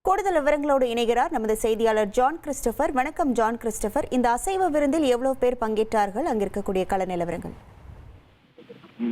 கூடுதல் விவரங்களோடு இணைகிறார் நமது செய்தியாளர் ஜான் கிறிஸ்டோபர். வணக்கம் ஜான் கிறிஸ்டோபர். இந்த அசைவ விருந்தில் எவ்வளவு பேர் பங்கேற்றார்கள்? அங்கிருக்கக்கூடிய கள நிலவரங்கள்.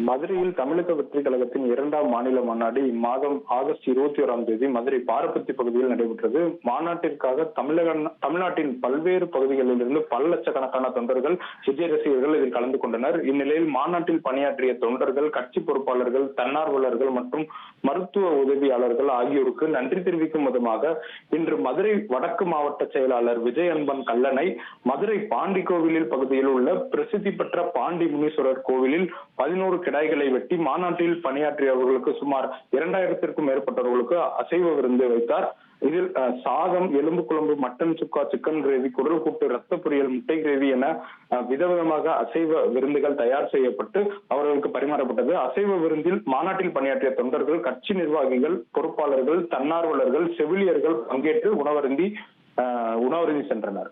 மதுரையில் தமிழக வெற்றி கழகத்தின் 2ஆம் மாநில மாநாடு இம்மாதம் ஆகஸ்ட் 21ஆம் தேதி மதுரை பாரப்பத்தி பகுதியில் நடைபெற்றது. மாநாட்டிற்காக தமிழ்நாட்டின் பல்வேறு பகுதிகளில் இருந்து பல லட்சக்கணக்கான தொண்டர்கள், விஜய் ரசிகர்கள் இதில் கலந்து கொண்டனர். இந்நிலையில் மாநாட்டில் பணியாற்றிய தொண்டர்கள், கட்சி பொறுப்பாளர்கள், தன்னார்வலர்கள் மற்றும் மருத்துவ உதவியாளர்கள் ஆகியோருக்கு நன்றி தெரிவிக்கும் விதமாக இன்று மதுரை வடக்கு மாவட்ட செயலாளர் விஜய் அன்பன் கல்லணை மதுரை பாண்டி கோவிலில் பகுதியில் உள்ள பிரசித்தி பெற்ற பாண்டி முனீஸ்வரர் கோவிலில் 11 கிடாய்களை வெட்டி மாநாட்டில் பணியாற்றியவர்களுக்கு சுமார் 2000த்திற்கும் மேற்பட்டவர்களுக்கு அசைவ விருந்து வைத்தார். இதில் சாதம், எலும்பு குழம்பு, மட்டன் சுக்கா, சிக்கன் கிரேவி, குடல் கூட்டு, ரத்த பொரியல், முட்டை கிரேவி என விதவிதமாக அசைவ விருந்துகள் தயார் செய்யப்பட்டு அவர்களுக்கு பரிமாறப்பட்டது. அசைவ விருந்தில் மாநாட்டில் பணியாற்றிய தொண்டர்கள், கட்சி நிர்வாகிகள், பொறுப்பாளர்கள், தன்னார்வலர்கள், செவிலியர்கள் பங்கேற்று உணவருந்தி சென்றனர்.